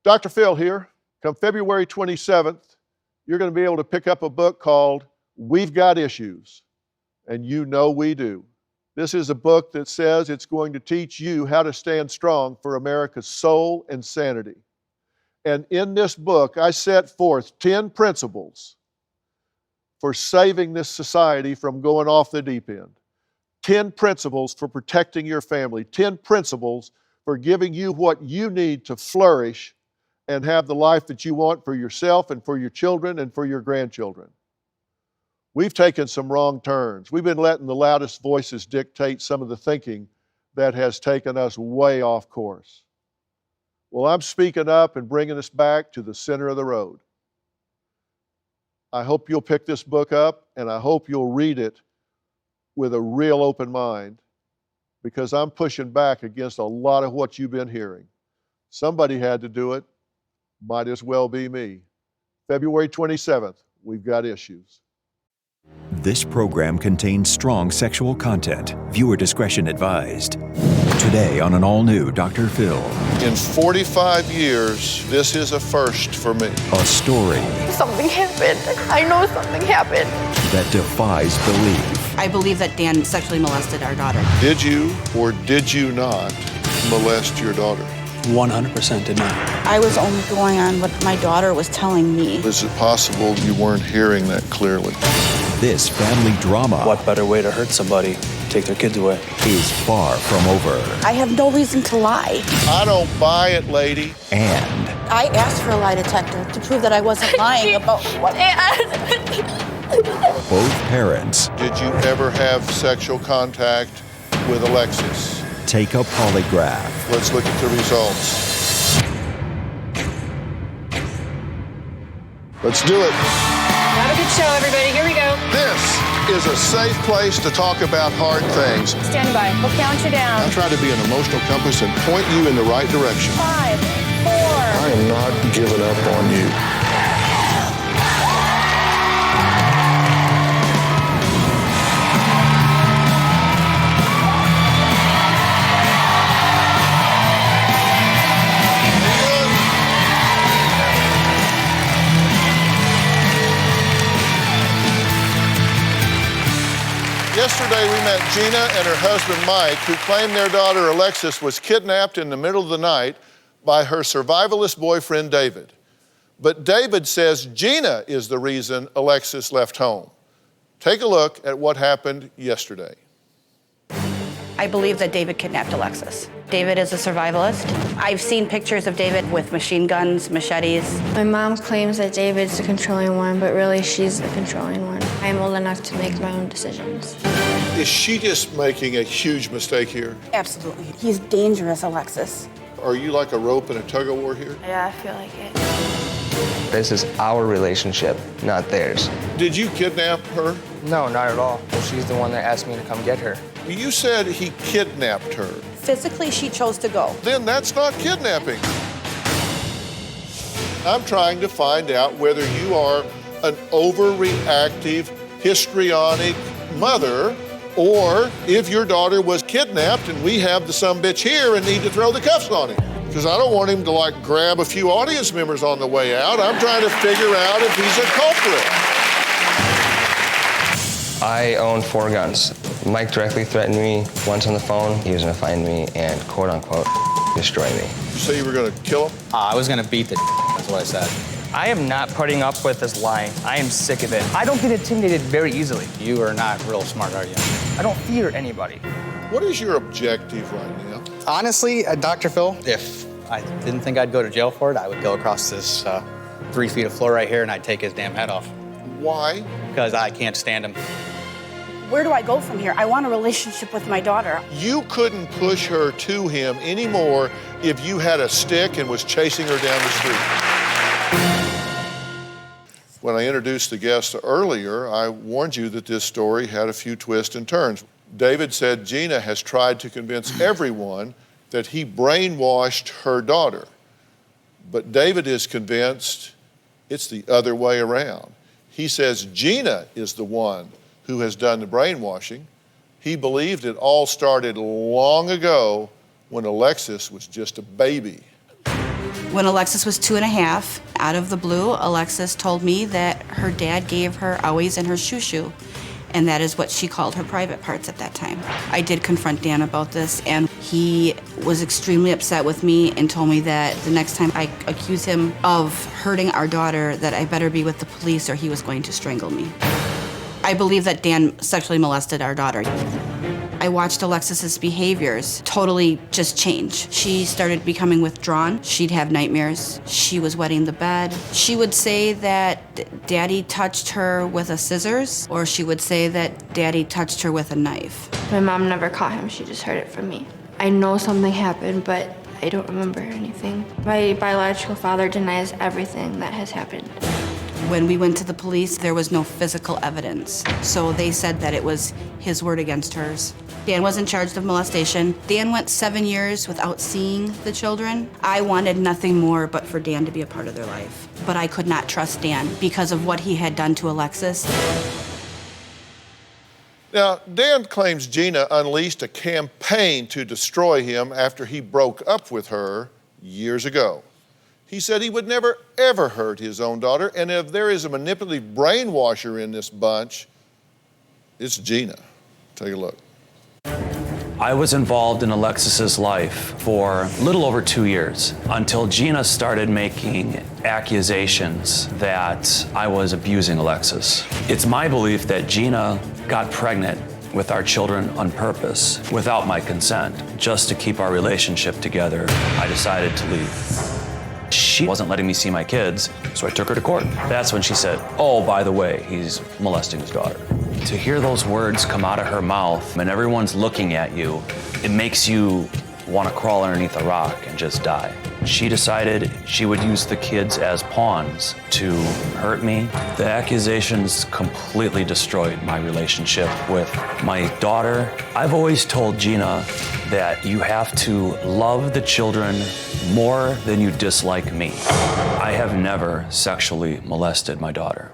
Dr. Phil here. Come February 27th, you're going to be able to pick up a book called We've Got Issues, and you know we do. This is a book that says it's going to teach you how to stand strong for America's soul and sanity. And in this book, I set forth 10 principles for saving this society from going off the deep end. 10 principles for protecting your family. 10 principles for giving you what you need to flourish and have the life that you want for yourself and for your children and for your grandchildren. We've taken some wrong turns. We've been letting the loudest voices dictate some of the thinking that has taken us way off course. Well, I'm speaking up and bringing us back to the center of the road. I hope you'll pick this book up, and I hope you'll read it with a real open mind, because I'm pushing back against a lot of what you've been hearing. Somebody had to do it. Might as well be me. February 27th, We've Got Issues. This program contains strong sexual content. Viewer discretion advised. Today on an all-new Dr. Phil. In 45 years, this is a first for me. A story Something happened. I know something happened. that defies belief. I believe that Dan sexually molested our daughter. Did you or did you not molest your daughter? 100% did not. I was only going on what my daughter was telling me. Is it possible you weren't hearing that clearly? This family drama What better way to hurt somebody? Take their kids away. is far from over. I have no reason to lie. I don't buy it, lady. And I asked for a lie detector to prove that I wasn't lying about what. both parents Did you ever have sexual contact with Alexis? take a polygraph. Let's look at the results. Let's do it. Have a good show, everybody. Here we go. This is a safe place to talk about hard things. Stand by. We'll count you down. I try to be an emotional compass and point you in the right direction. 5, 4. I am not giving up on you. Yesterday we met Gina and her husband Mike, who claimed their daughter Alexis was kidnapped in the middle of the night by her survivalist boyfriend David. But David says Gina is the reason Alexis left home. Take a look at what happened yesterday. I believe that David kidnapped Alexis. David is a survivalist. I've seen pictures of David with machine guns, machetes. My mom claims that David's the controlling one, but really she's the controlling one. I'm old enough to make my own decisions. Is she just making a huge mistake here? Absolutely. He's dangerous, Alexis. Are you like a rope in a tug-of-war here? Yeah, I feel like it. This is our relationship, not theirs. Did you kidnap her? No, not at all. She's the one that asked me to come get her. You said he kidnapped her. Physically, she chose to go. Then that's not kidnapping. I'm trying to find out whether you are an overreactive, histrionic mother, or if your daughter was kidnapped and we have the sumbitch here and need to throw the cuffs on him. Because I don't want him to like grab a few audience members on the way out. I'm trying to figure out if he's a culprit. I own 4 guns. Mike directly threatened me once on the phone. He was gonna find me and quote unquote destroy me. You say you were gonna kill him? I was gonna beat the that's what I said. I am not putting up with this lying. I am sick of it. I don't get intimidated very easily. You are not real smart, are you? I don't fear anybody. What is your objective right now? Honestly, Dr. Phil, if I didn't think I'd go to jail for it, I would go across this 3 feet of floor right here and I'd take his damn head off. Why? Because I can't stand him. Where do I go from here? I want a relationship with my daughter. You couldn't push her to him anymore if you had a stick and was chasing her down the street. When I introduced the guest earlier, I warned you that this story had a few twists and turns. David said Gina has tried to convince everyone that he brainwashed her daughter. But David is convinced it's the other way around. He says Gina is the one who has done the brainwashing. He believed it all started long ago when Alexis was just a baby. When Alexis was 2.5, out of the blue, Alexis told me that her dad gave her owies and her shoo-shoo, and that is what she called her private parts at that time. I did confront Dan about this, and he was extremely upset with me and told me that the next time I accuse him of hurting our daughter, that I better be with the police or he was going to strangle me. I believe that Dan sexually molested our daughter. I watched Alexis's behaviors totally just change. She started becoming withdrawn. She'd have nightmares. She was wetting the bed. She would say that Daddy touched her with a scissors, or she would say that Daddy touched her with a knife. My mom never caught him, she just heard it from me. I know something happened, but I don't remember anything. My biological father denies everything that has happened. When we went to the police, there was no physical evidence, so they said that it was his word against hers. Dan wasn't charged of molestation. Dan went 7 years without seeing the children. I wanted nothing more but for Dan to be a part of their life. But I could not trust Dan because of what he had done to Alexis. Now, Dan claims Gina unleashed a campaign to destroy him after he broke up with her years ago. He said he would never, ever hurt his own daughter, and if there is a manipulative brainwasher in this bunch, it's Gina. Take a look. I was involved in Alexis's life for a little over 2 years until Gina started making accusations that I was abusing Alexis. It's my belief that Gina got pregnant with our children on purpose, without my consent, just to keep our relationship together. I decided to leave. She wasn't letting me see my kids, so I took her to court. That's when she said, "Oh, by the way, he's molesting his daughter." To hear those words come out of her mouth and everyone's looking at you, it makes you want to crawl underneath a rock and just die. She decided she would use the kids as pawns to hurt me. The accusations completely destroyed my relationship with my daughter. I've always told Gina that you have to love the children more than you dislike me. I have never sexually molested my daughter.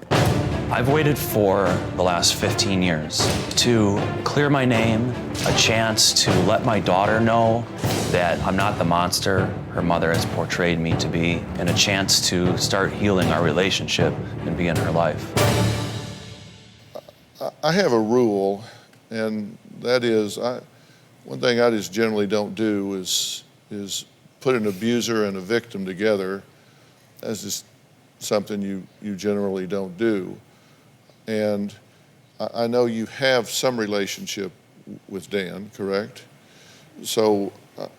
I've waited for the last 15 years to clear my name, a chance to let my daughter know that I'm not the monster her mother has portrayed me to be, and a chance to start healing our relationship and be in her life. I have a rule, and that is, one thing I just generally don't do is put an abuser and a victim together. That's just something you generally don't do. And I know you have some relationship with Dan, correct? So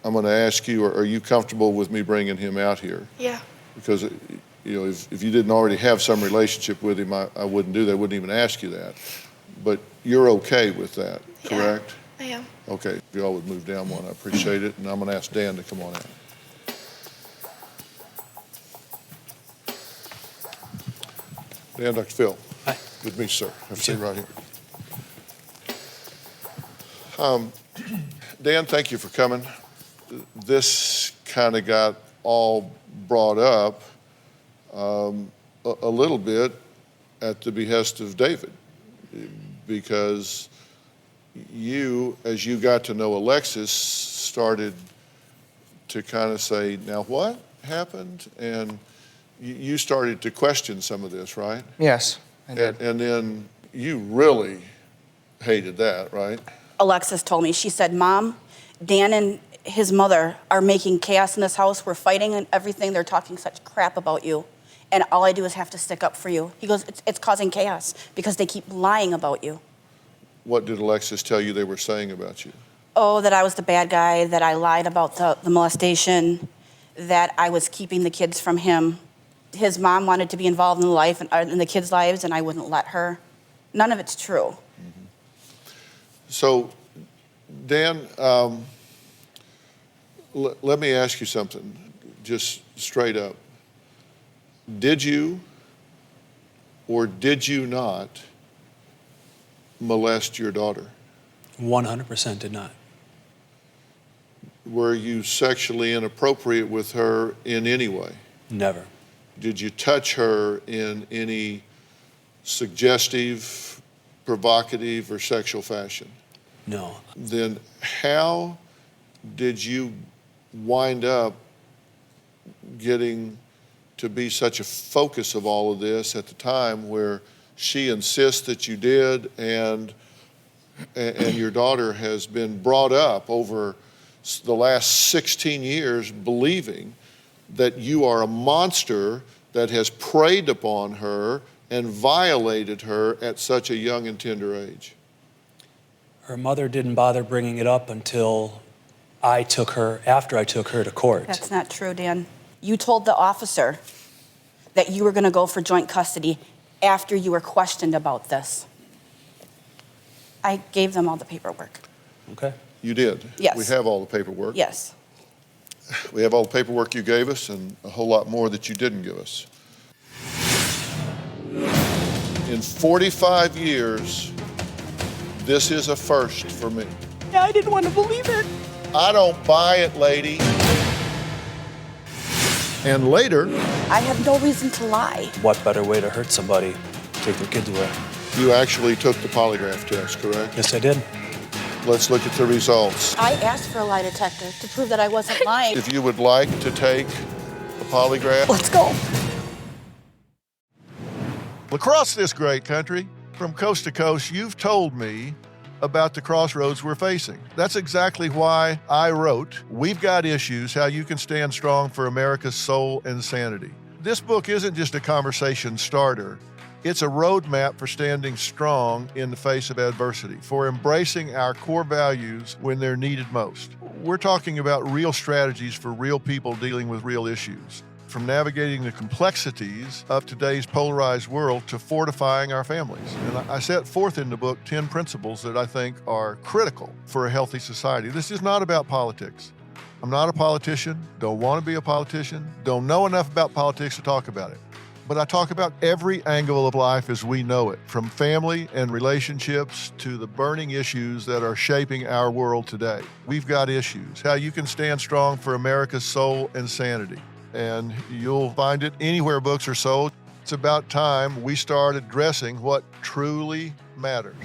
I'm going to ask you, are you comfortable with me bringing him out here? Yeah. Because if you didn't already have some relationship with him, I wouldn't do that. I wouldn't even ask you that. But you're okay with that, correct? I am. Okay, if you all would move down one, I appreciate it. And I'm going to ask Dan to come on out. Dan, Dr. Phil. Hi. Good to meet you, sir. Have a seat right here. Dan, thank you for coming. This kind of got all brought up a little bit at the behest of David, because you, as you got to know Alexis, started to kind of say, now what happened? And you started to question some of this, right? Yes, I did. And then you really hated that, right? Alexis told me, she said, "Mom, Dan and his mother are making chaos in this house. We're fighting and everything. They're talking such crap about you. And all I do is have to stick up for you." He goes, it's causing chaos because they keep lying about you. What did Alexis tell you they were saying about you? Oh, that I was the bad guy, that I lied about the molestation, that I was keeping the kids from him. His mom wanted to be involved in the life and in the kids' lives, and I wouldn't let her. None of it's true. Mm-hmm. So, Dan, let me ask you something, just straight up. Did you or did you not molest your daughter? 100% did not. Were you sexually inappropriate with her in any way? Never. Did you touch her in any suggestive, provocative, or sexual fashion? No. Then how did you wind up getting to be such a focus of all of this at the time, where she insists that you did, and your daughter has been brought up over the last 16 years believing that you are a monster that has preyed upon her and violated her at such a young and tender age? Her mother didn't bother bringing it up until after I took her to court. That's not true, Dan. You told the officer that you were going to go for joint custody after you were questioned about this. I gave them all the paperwork. Okay. You did? Yes. We have all the paperwork. Yes. We have all the paperwork you gave us and a whole lot more that you didn't give us. In 45 years, this is a first for me. Yeah, I didn't want to believe it. I don't buy it, lady. And later, I have no reason to lie. What better way to hurt somebody? Take their kids away. you actually took the polygraph test, correct? Yes, I did. Let's look at the results. I asked for a lie detector to prove that I wasn't lying. If you would like to take a polygraph. Let's go. Across this great country, from coast to coast, you've told me about the crossroads we're facing. That's exactly why I wrote We've Got Issues, How You Can Stand Strong for America's Soul and Sanity. This book isn't just a conversation starter. It's a roadmap for standing strong in the face of adversity, for embracing our core values when they're needed most. We're talking about real strategies for real people dealing with real issues, from navigating the complexities of today's polarized world to fortifying our families. And I set forth in the book 10 principles that I think are critical for a healthy society. This is not about politics. I'm not a politician, don't want to be a politician, don't know enough about politics to talk about it. But I talk about every angle of life as we know it, from family and relationships to the burning issues that are shaping our world today. We've got issues, how you can stand strong for America's soul and sanity. And you'll find it anywhere books are sold. It's about time we start addressing what truly matters.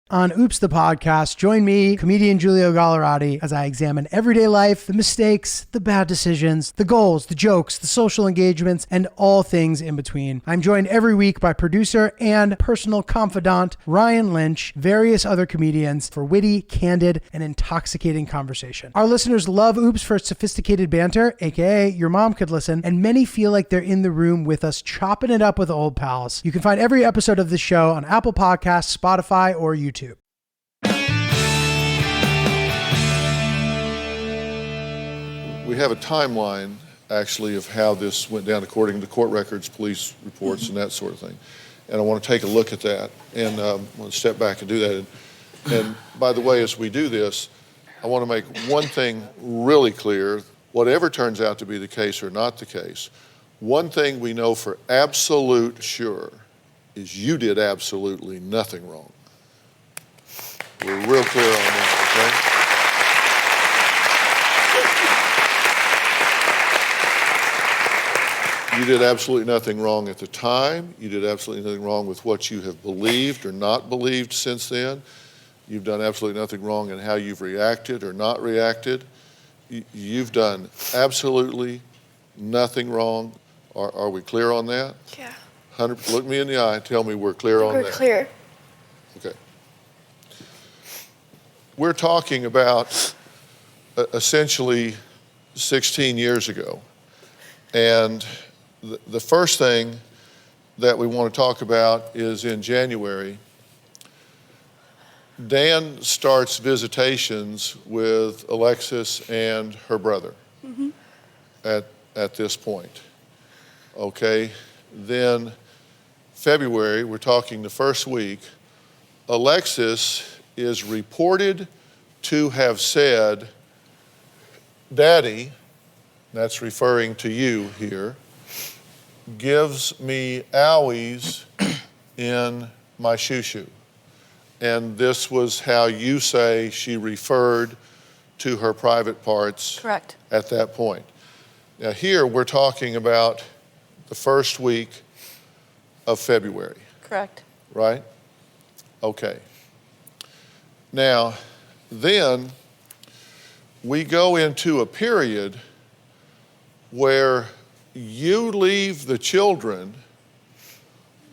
On Oops, the podcast, join me, comedian Giulio Gallerati, as I examine everyday life, the mistakes, the bad decisions, the goals, the jokes, the social engagements, and all things in between. I'm joined every week by producer and personal confidant Ryan Lynch, various other comedians, for witty, candid, and intoxicating conversation. Our listeners love Oops for its sophisticated banter, aka your mom could listen, and many feel like they're in the room with us chopping it up with old pals. You can find every episode of the show on Apple Podcasts, Spotify, or YouTube. We have a timeline, actually, of how this went down according to court records, police reports, and that sort of thing. And I want to take a look at that, and I want to step back and do that. And by the way, as we do this, I want to make one thing really clear. Whatever turns out to be the case or not the case, one thing we know for absolute sure is you did absolutely nothing wrong. We're real clear on that, okay? You did absolutely nothing wrong at the time. You did absolutely nothing wrong with what you have believed or not believed since then. You've done absolutely nothing wrong in how you've reacted or not reacted. You've done absolutely nothing wrong. Are we clear on that? Yeah. 100%. Look me in the eye and tell me we're clear on that. We're clear. Okay. We're talking about essentially 16 years ago. And the first thing that we want to talk about is in January, Dan starts visitations with Alexis and her brother at this point. Okay, then February, we're talking the first week, Alexis is reported to have said, "Daddy," that's referring to you here, "gives me owies in my shoo-shoo." And this was how you say she referred to her private parts. Correct. At that point. Now here we're talking about the first week of February. Correct. Right? Okay. Now, then we go into a period where you leave the children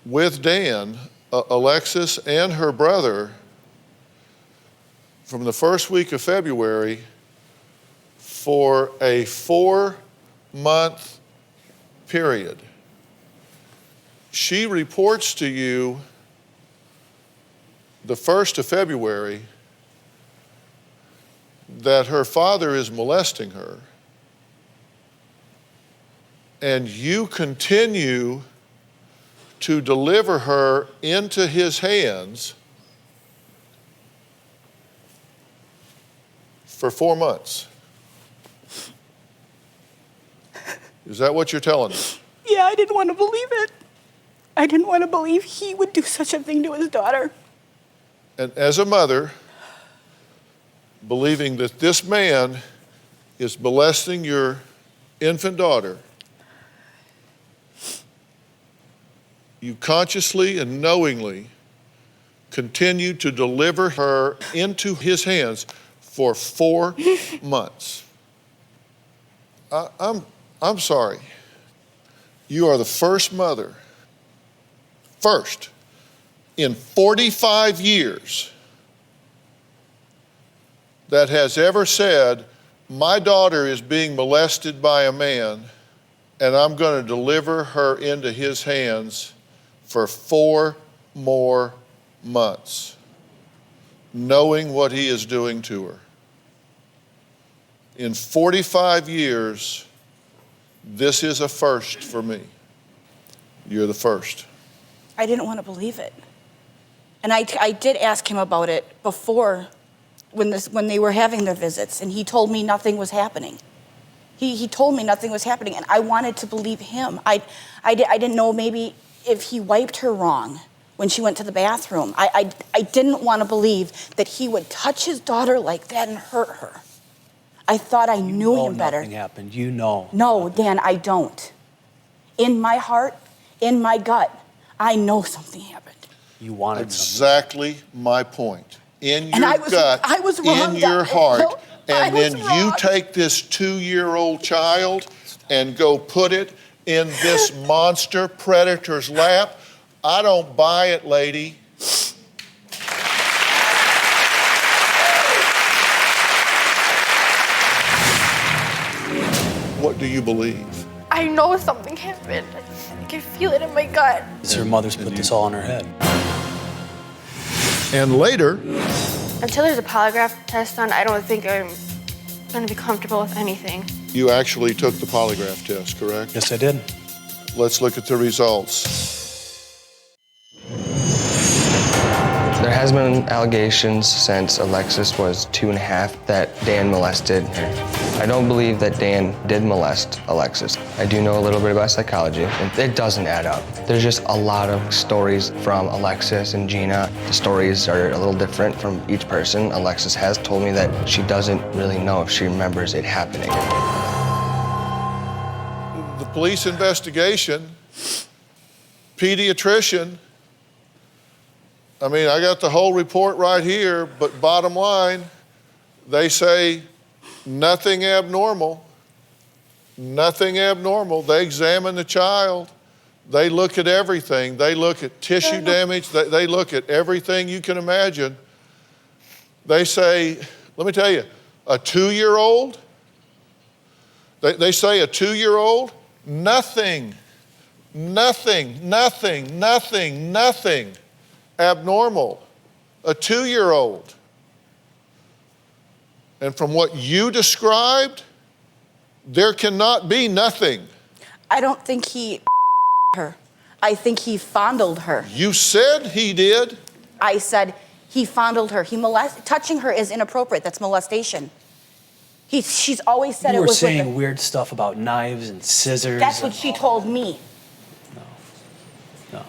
with Dan, Alexis, and her brother from the first week of February for a 4-month period. She reports to you the 1st of February that her father is molesting her, and you continue to deliver her into his hands for 4 months. Is that what you're telling us? Yeah, I didn't want to believe it. I didn't want to believe he would do such a thing to his daughter. And as a mother, believing that this man is molesting your infant daughter, you consciously and knowingly continue to deliver her into his hands for 4 months. I'm sorry. You are the first mother, first, in 45 years that has ever said, my daughter is being molested by a man and I'm going to deliver her into his hands for 4 more months, knowing what he is doing to her. In 45 years, this is a first for me. You're the first. I didn't want to believe it. And I did ask him about it before when they were having their visits, and he told me nothing was happening. He told me nothing was happening, and I wanted to believe him. I didn't know maybe if he wiped her wrong when she went to the bathroom. I didn't want to believe that he would touch his daughter like that and hurt her. I thought I knew him better. Nothing happened. You know. No, Dan, I don't. In my heart, in my gut, I know something happened. You wanted exactly my point. In your gut, I was wrong, in your heart, no, and then you take this 2-year-old child and go put it in this monster predator's lap. I don't buy it, lady. What do you believe? I know something happened. I can feel it in my gut. Her mother's put this all in her head. And later, until there's a polygraph test done, I don't think I'm going to be comfortable with anything. You actually took the polygraph test, correct? Yes, I did. Let's look at the results. There has been allegations since Alexis was 2.5 that Dan molested her. I don't believe that Dan did molest Alexis. I do know a little bit about psychology, and it doesn't add up. There's just a lot of stories from Alexis and Gina. The stories are a little different from each person. Alexis has told me that she doesn't really know if she remembers it happening. The police investigation, pediatrician, I mean, I got the whole report right here, but bottom line, they say nothing abnormal. Nothing abnormal. They examine the child. They look at everything. They look at tissue damage. They look at everything you can imagine. They say, let me tell you, a 2-year-old, they say a 2-year-old, nothing abnormal. A 2-year-old. And from what you described, there cannot be nothing. I don't think he her. I think he fondled her. You said he did. I said he fondled her. Touching her is inappropriate. That's molestation. She's always said you it was. You were saying weird stuff about knives and scissors. That's what she told me. No.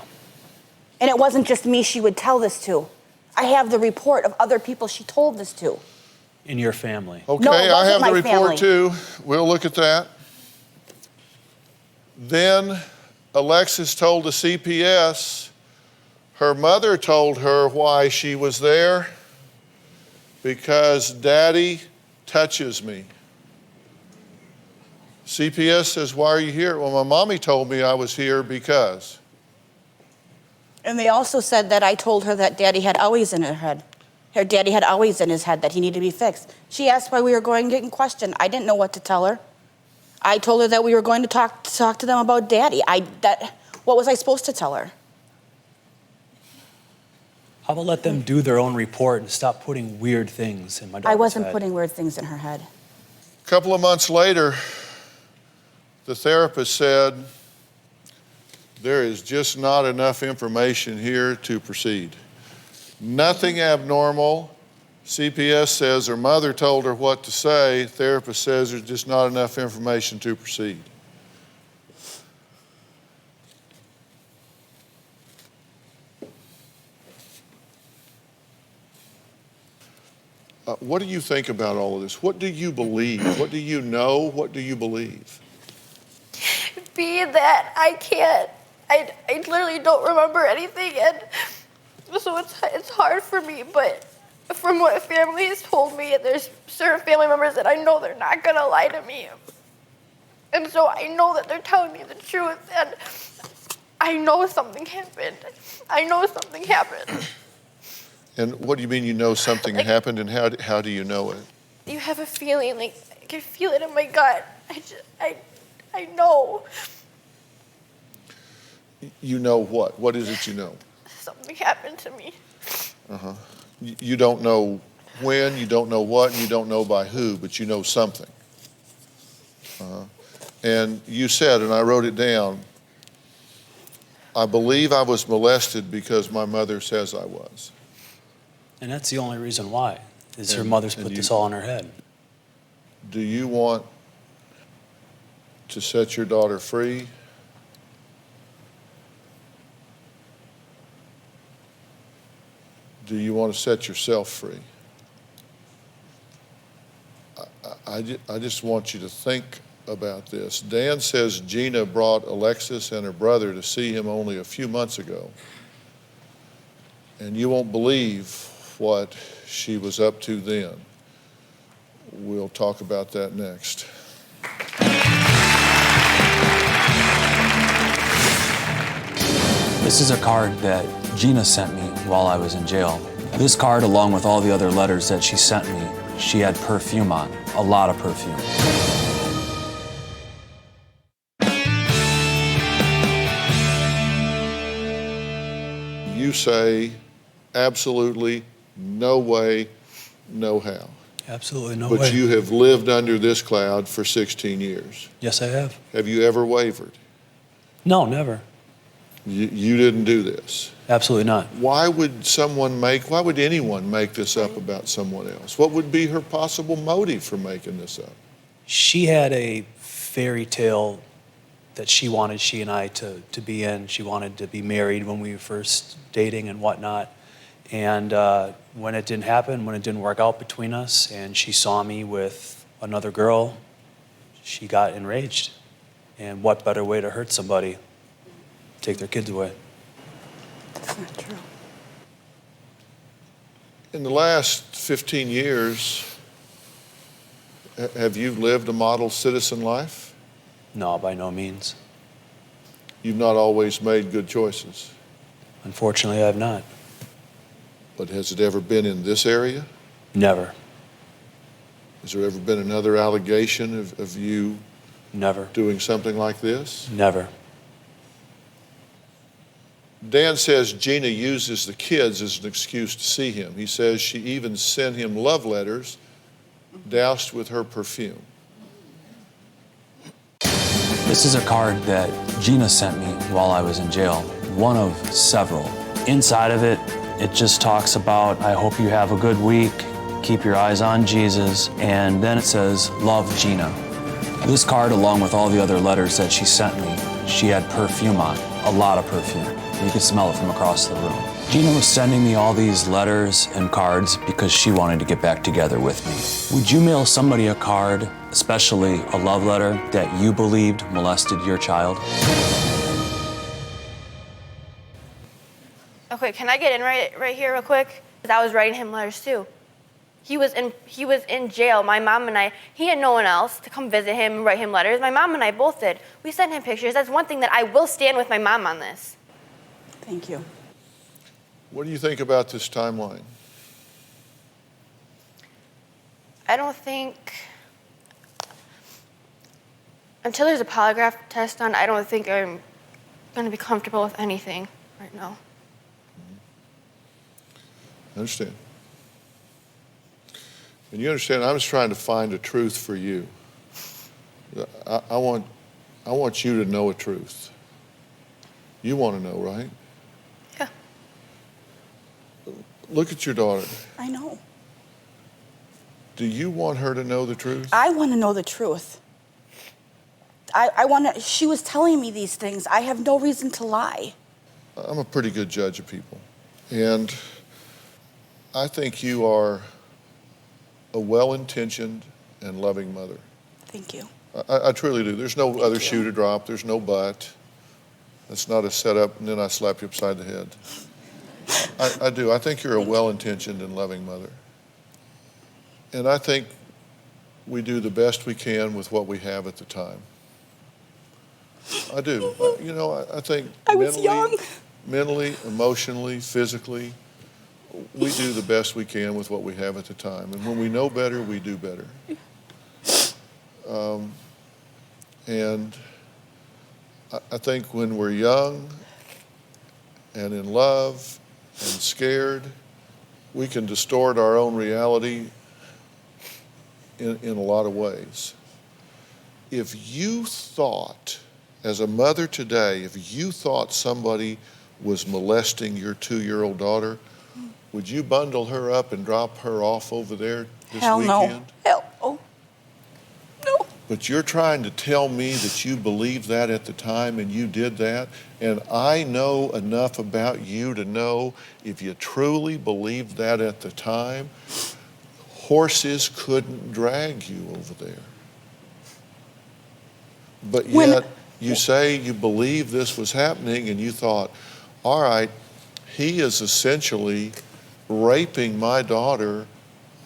And it wasn't just me she would tell this to. I have the report of other people she told this to. In your family. Okay, No, I have the report family. too. We'll look at that. Then Alexis told the CPS her mother told her why she was there, because Daddy touches me. CPS says, why are you here? Well, my mommy told me I was here because. And they also said that I told her that Daddy had always in her head. Her daddy had always in his head that he needed to be fixed. She asked why we were going getting questioned. I didn't know what to tell her. I told her that we were going to talk to them about Daddy. What was I supposed to tell her? How about let them do their own report and stop putting weird things in my daughter's I wasn't head? putting weird things in her head. A couple of months later, the therapist said, there is just not enough information here to proceed. Nothing abnormal. CPS says her mother told her what to say. Therapist says there's just not enough information to proceed. What do you think about all of this? What do you believe? What do you know? What do you believe? Being that I can't, I literally don't remember anything, and so it's hard for me, but from what family has told me, there's certain family members that I know they're not gonna lie to me. And so I know that they're telling me the truth, and I know something happened. I know something happened. And what do you mean you know something happened, and how do you know it? You have a feeling, like, I can feel it in my gut. I know. You know what? What is it you know? Something happened to me. Uh-huh. You don't know when, you don't know what, and you don't know by who, but you know something. Uh-huh. And you said, and I wrote it down, I believe I was molested because my mother says I was. And that's the only reason why, is her mother's put this all in her head. Do you want to set your daughter free? Do you want to set yourself free? I just want you to think about this. Dan says Gina brought Alexis and her brother to see him only a few months ago. And you won't believe what she was up to then. We'll talk about that next. This is a card that Gina sent me while I was in jail. This card, along with all the other letters that she sent me, she had perfume on, a lot of perfume. You say absolutely no way, no how. Absolutely no way. But you have lived under this cloud for 16 years. Yes, I have. Have you ever wavered? No, never. You didn't do this. Absolutely not. Why would anyone make this up about someone else? What would be her possible motive for making this up? She had a fairy tale that she and I to be in. She wanted to be married when we were first dating and whatnot. And when it didn't happen, when it didn't work out between us, and she saw me with another girl, she got enraged. And what better way to hurt somebody? Take their kids away. That's not true. In the last 15 years, have you lived a model citizen life? No, by no means. You've not always made good choices. Unfortunately, I have not. But has it ever been in this area? Never. Has there ever been another allegation of you Never. doing something like this? Never. Dan says Gina uses the kids as an excuse to see him. He says she even sent him love letters doused with her perfume. This is a card that Gina sent me while I was in jail, one of several. Inside of it, it just talks about, I hope you have a good week, keep your eyes on Jesus, and then it says, love, Gina. This card, along with all the other letters that she sent me, she had perfume on, a lot of perfume. You could smell it from across the room. Gina was sending me all these letters and cards because she wanted to get back together with me. Would you mail somebody a card, especially a love letter, that you believed molested your child? Okay, can I get in right here real quick? 'Cause I was writing him letters too. He was in jail. My mom and I, he had no one else to come visit him and write him letters. My mom and I both did. We sent him pictures. That's one thing that I will stand with my mom on this. Thank you. What do you think about this timeline? I don't think, until there's a polygraph test done, I don't think I'm going to be comfortable with anything right now. I understand. And you understand, I'm just trying to find a truth for you. I want you to know a truth. You want to know, right? Yeah. Look at your daughter. I know. Do you want her to know the truth? I want to know the truth. I want to, she was telling me these things. I have no reason to lie. I'm a pretty good judge of people. And I think you are a well-intentioned and loving mother. Thank you. I truly do. There's no other shoe to drop. There's no but. That's not a setup, and then I slap you upside the head. I do. I think you're a well-intentioned and loving mother. And I think we do the best we can with what we have at the time. I do. You know, I think I was young. Mentally, emotionally, physically, we do the best we can with what we have at the time. And when we know better, we do better. And I think when we're young and in love and scared, we can distort our own reality in a lot of ways. If you thought, as a mother today, if you thought somebody was molesting your 2-year-old daughter, would you bundle her up and drop her off over there this Hell weekend? no. Hell no. No. But you're trying to tell me that you believed that at the time and you did that, and I know enough about you to know if you truly believed that at the time, horses couldn't drag you over there. But yet, you say you believe this was happening and you thought, all right, he is essentially raping my daughter.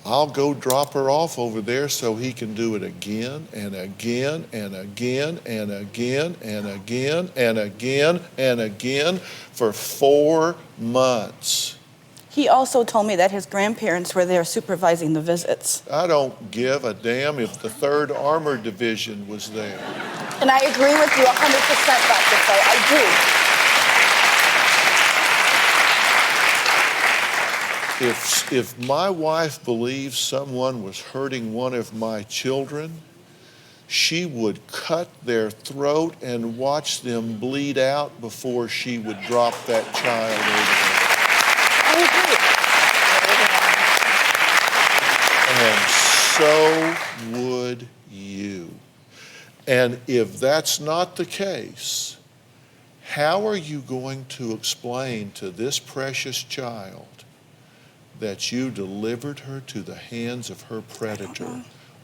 I'll go drop her off over there so he can do it again and again and again and again and again and again and again for 4 months. He also told me that his grandparents were there supervising the visits. I don't give a damn if the 3rd Armored Division was there. And I agree with you 100%, Dr. Phil. I do. If my wife believes someone was hurting one of my children, she would cut their throat and watch them bleed out before she would drop that child over there. And so would you. And if that's not the case, how are you going to explain to this precious child that you delivered her to the hands of her predator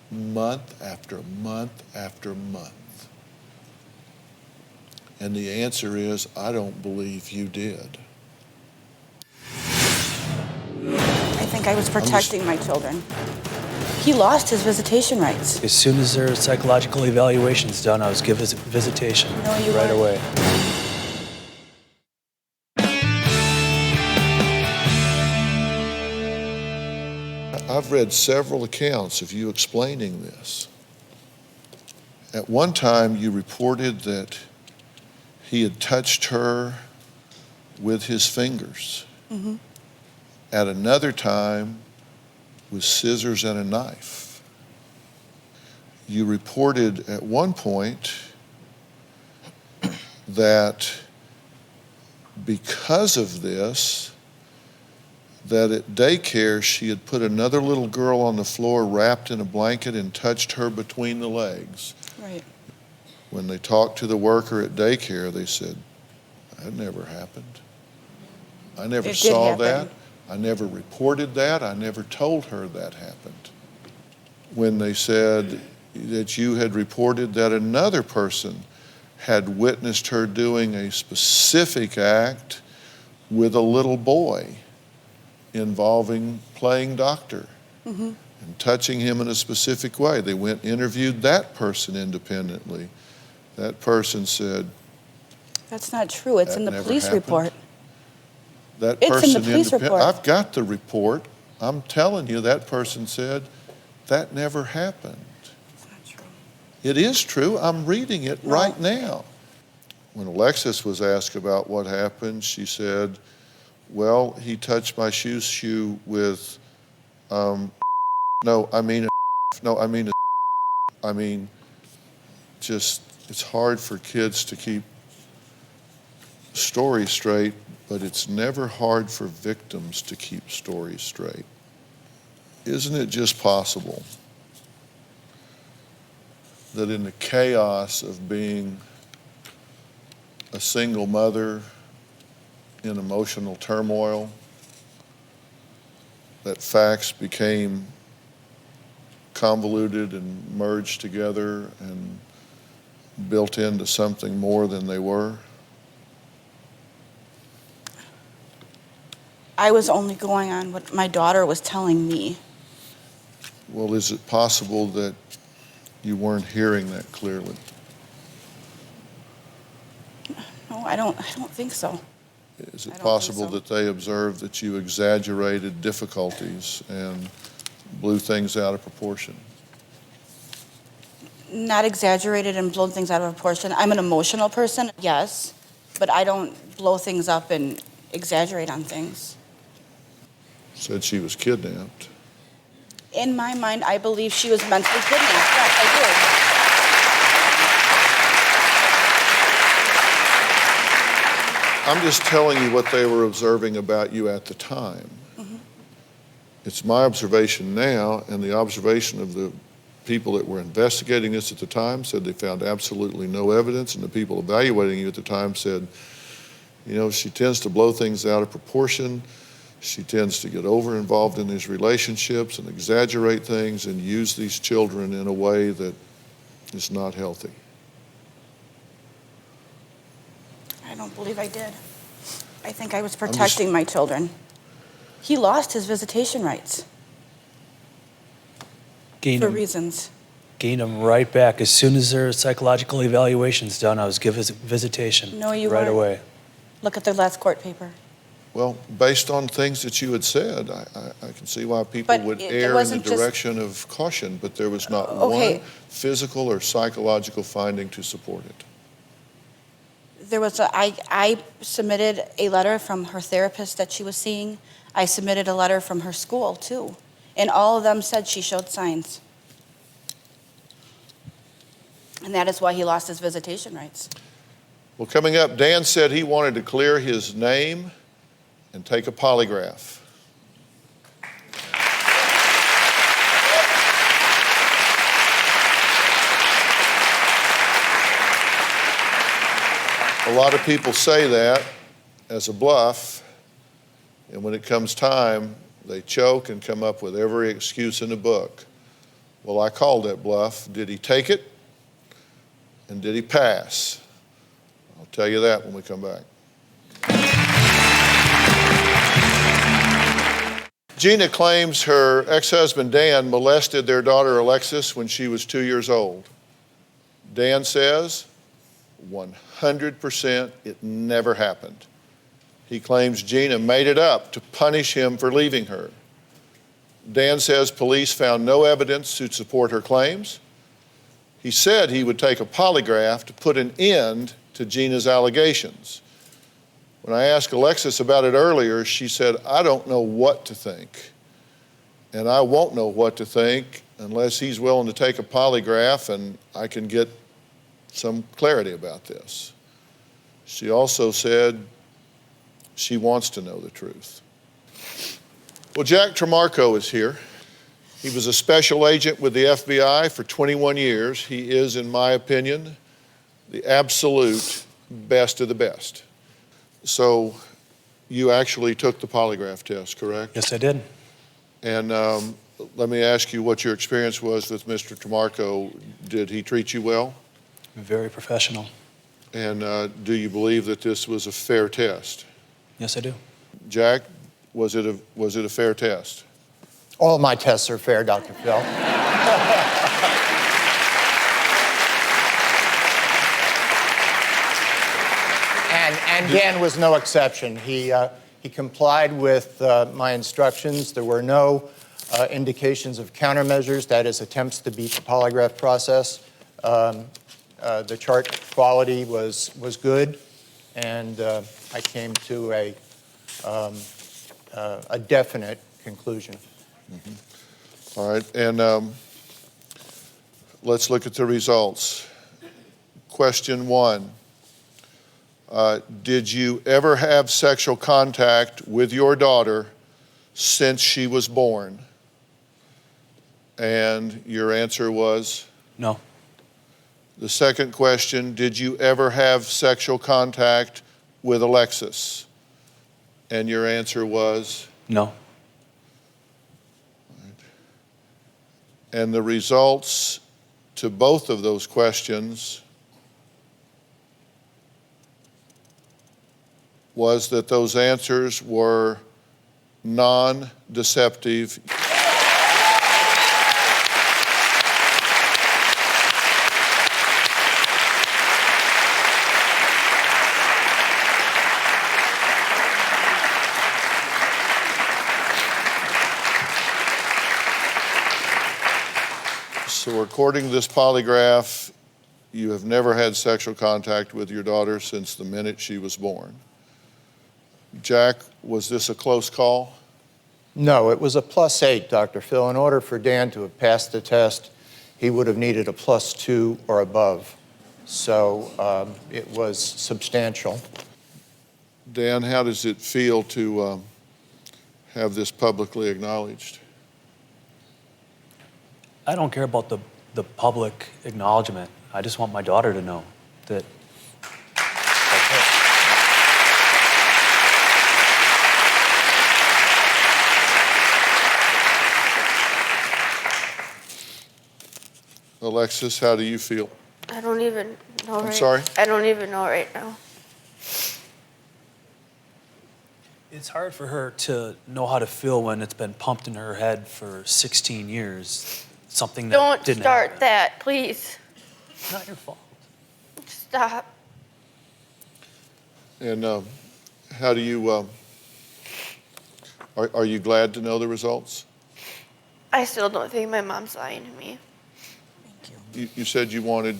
month after month after month? And the answer is, I don't believe you did. I think I was protecting my children. He lost his visitation rights. As soon as their psychological evaluation's done, I was given visitation right away. I've read several accounts of you explaining this. At one time, you reported that he had touched her with his fingers. Mm-hmm. At another time, with scissors and a knife. You reported at one point that because of this, that at daycare she had put another little girl on the floor wrapped in a blanket and touched her between the legs. Right. When they talked to the worker at daycare, they said, that never happened. I never saw that. I never reported that. I never told her that happened. When they said that you had reported that another person had witnessed her doing a specific act with a little boy involving playing doctor. and touching him in a specific way. They went and interviewed that person independently. That person said, That's not true. It's That in the never police happened. report. that It's in the person police report. I've got the report. I'm telling you, that person said, that never happened. It's not true. It is true. I'm reading it right now. When Alexis was asked about what happened, she said, well, he touched my shoe with, just, it's hard for kids to keep stories straight, but it's never hard for victims to keep stories straight. Isn't it just possible that in the chaos of being a single mother in emotional turmoil, that facts became convoluted and merged together and built into something more than they were? I was only going on what my daughter was telling me. Well, is it possible that you weren't hearing that clearly? No, I don't think so. Is I it don't possible think that they observed that you exaggerated difficulties and blew things out of proportion? Not exaggerated and blown things out of proportion. I'm an emotional person, yes, but I don't blow things up and exaggerate on things. Said she was kidnapped. In my mind, I believe she was mentally kidnapped. Yes, I do. I'm just telling you what they were observing about you at the time. It's my observation now, and the observation of the people that were investigating this at the time said they found absolutely no evidence, and the people evaluating you at the time said, you know, she tends to blow things out of proportion. She tends to get over-involved in these relationships and exaggerate things and use these children in a way that is not healthy. I don't believe I did. I think I was protecting my children. He lost his visitation rights Gained for them, reasons. gained them right back. As soon as their psychological evaluation's done, I was given visitation No, you right weren't. away. Look at their last court paper. Well, based on things that you had said, I can see why people But would it err in the wasn't just- direction of caution, but there was not Okay. one physical or psychological finding to support it. There was I submitted a letter from her therapist that she was seeing. I submitted a letter from her school too. And all of them said she showed signs. And that is why he lost his visitation rights. Well, coming up, Dan said he wanted to clear his name and take a polygraph. A lot of people say that as a bluff, and when it comes time, they choke and come up with every excuse in the book. Well, I called that bluff. Did he take it? And did he pass? I'll tell you that when we come back. Gina claims her ex-husband Dan molested their daughter Alexis when she was 2 years old. Dan says 100% it never happened. He claims Gina made it up to punish him for leaving her. Dan says police found no evidence to support her claims. He said he would take a polygraph to put an end to Gina's allegations. When I asked Alexis about it earlier, she said, I don't know what to think. And I won't know what to think unless he's willing to take a polygraph and I can get some clarity about this. She also said she wants to know the truth. Well, Jack Tremarco is here. He was a special agent with the FBI for 21 years. He is, in my opinion, the absolute best of the best. So you actually took the polygraph test, correct? Yes, I did. And let me ask you what your experience was with Mr. Tremarco. Did he treat you well? Very professional. And do you believe that this was a fair test? Yes, I do. Jack, was it a fair test? All my tests are fair, Dr. Phil. And Dan was no exception. He complied with my instructions. There were no indications of countermeasures, that is, attempts to beat the polygraph process. The chart quality was good, and I came to a definite conclusion. Mm-hmm. All right, and let's look at the results. Question 1. Did you ever have sexual contact with your daughter since she was born? And your answer was? No. The second question, did you ever have sexual contact with Alexis? And your answer was? No. And the results to both of those questions was that those answers were non-deceptive. So according to this polygraph, you have never had sexual contact with your daughter since the minute she was born. Jack, was this a close call? No, it was a +8, Dr. Phil. In order for Dan to have passed the test, he would have needed a +2 or above. So it was substantial. Dan, how does it feel to have this publicly acknowledged? I don't care about the public acknowledgement. I just want my daughter to know that. Alexis, how do you feel? I don't even know I'm sorry? I don't even know right now. It's hard for her to know how to feel when it's been pumped in her head for 16 years. Something that Don't didn't start happen. that, please. It's not your fault. Stop. And how do you, are you glad to know the results? I still don't think my mom's lying to me. You said you wanted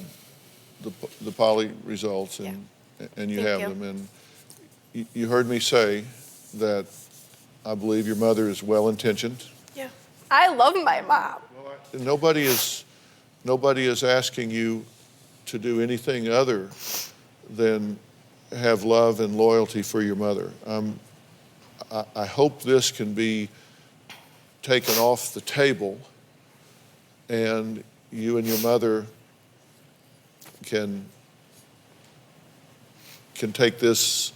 the poly results, and you Thank have you. them. And you heard me say that I believe your mother is well-intentioned. Yeah. I love my mom. Nobody is asking you to do anything other than have love and loyalty for your mother. I hope this can be taken off the table, and you and your mother can take this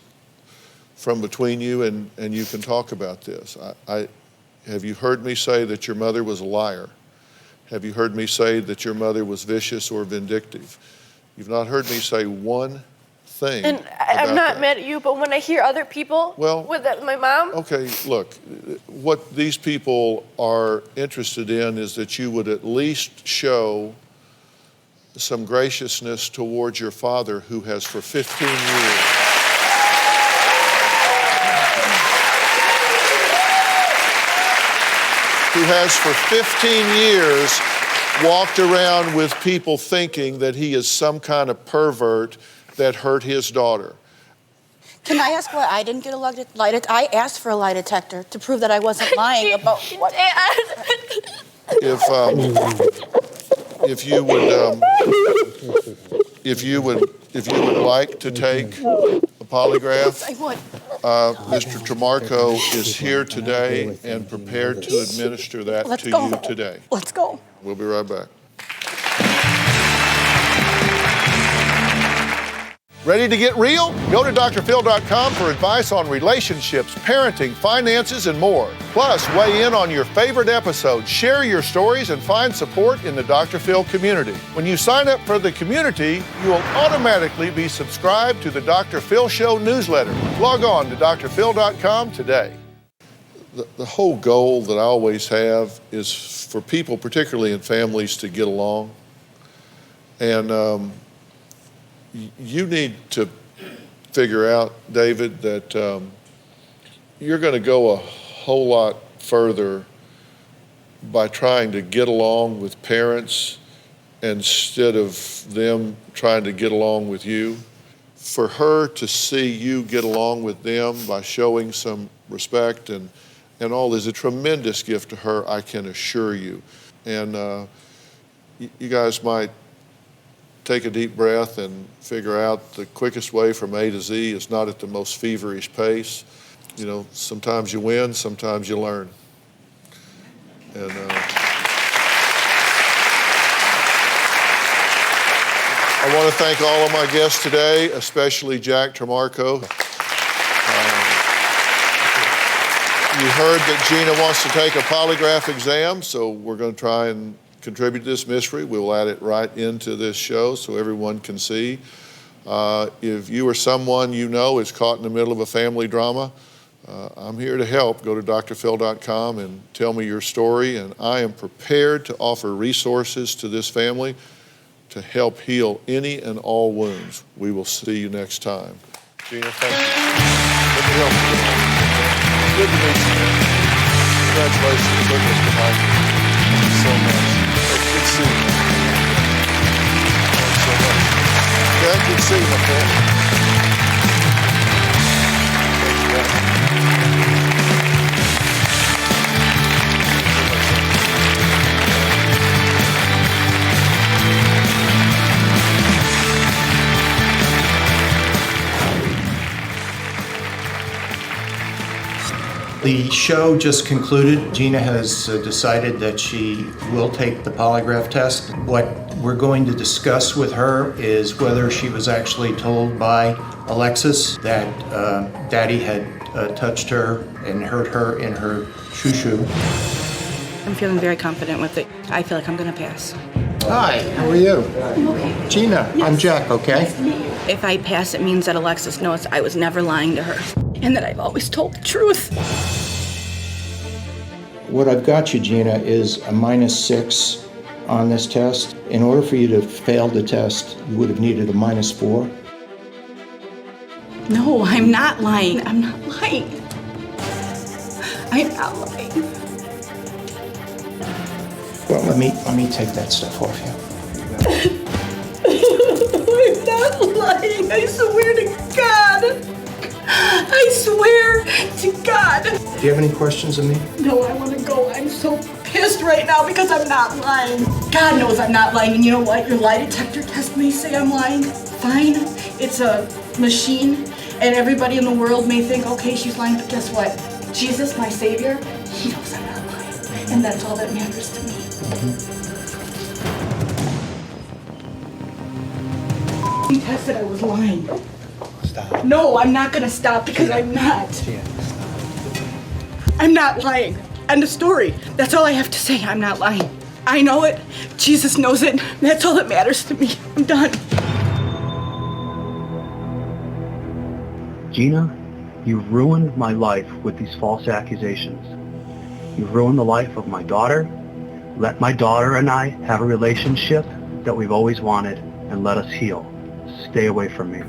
from between you, and you can talk about this. Have you heard me say that your mother was a liar? Have you heard me say that your mother was vicious or vindictive? You've not heard me say one thing. And I'm about not that. mad at you, but when I hear other people with that, my mom, Okay, look, what these people are interested in is that you would at least show some graciousness towards your father, who has for 15 years walked around with people thinking that he is some kind of pervert that hurt his daughter. Can I ask why I didn't get a lie detector? I asked for a lie detector to prove that I wasn't lying about what. If you would like to take a polygraph, I would. Mr. Tremarco is here today and prepared to administer that Let's to go. you today. Let's go. We'll be right back. Ready to get real? Go to drphil.com for advice on relationships, parenting, finances, and more. Plus, weigh in on your favorite episodes, share your stories, and find support in the Dr. Phil community. When you sign up for the community, you will automatically be subscribed to the Dr. Phil Show newsletter. Log on to drphil.com today. the whole goal that I always have is for people, particularly in families, to get along. And you need to figure out, David, that you're going to go a whole lot further by trying to get along with parents instead of them trying to get along with you. For her to see you get along with them by showing some respect and all is a tremendous gift to her, I can assure you. And you guys might take a deep breath and figure out the quickest way from A to Z is not at the most feverish pace. You know, sometimes you win, sometimes you learn. And I want to thank all of my guests today, especially Jack Tremarco. You heard that Gina wants to take a polygraph exam, so we're going to try and contribute to this mystery. We'll add it right into this show so everyone can see. If you or someone you know is caught in the middle of a family drama, I'm here to help. Go to drphil.com and tell me your story, and I am prepared to offer resources to this family to help heal any and all wounds. We will see you next time. Gina, thank you. Good to help you. Good to meet you, man. Congratulations. Look what's behind you. Thank you so much. Good to see you. Thanks so much. Yeah, good to see you, my friend. Thanks, Jack. The show just concluded. Gina has decided that she will take the polygraph test. What we're going to discuss with her is whether she was actually told by Alexis that Daddy had touched her and hurt her in her shoo-shoo. I'm feeling very confident with it. I feel like I'm going to pass. Hi, how are you? Gina, I'm Jack, okay? If I pass, it means that Alexis knows I was never lying to her and that I've always told the truth. What I've got you, Gina, is a -6 on this test. In order for you to fail the test, you would have needed a -4. No, I'm not lying. I'm not lying. I'm not lying. Well, let me take that stuff off you. I'm not lying. I swear to God. I swear to God. Do you have any questions of me? No, I want to go. I'm so pissed right now because I'm not lying. God knows I'm not lying. And you know what? Your lie detector test may say I'm lying. Fine. It's a machine. And everybody in the world may think, okay, she's lying. But guess what? Jesus, my Savior, He knows I'm not lying. And that's all that matters to me. He tested I was lying. Stop. No, I'm not gonna stop because I'm not. I'm not lying. End of story. That's all I have to say. I'm not lying. I know it. Jesus knows it. That's all that matters to me. I'm done. Gina, you ruined my life with these false accusations. You ruined the life of my daughter. Let my daughter and I have a relationship that we've always wanted and let us heal. Stay away from me.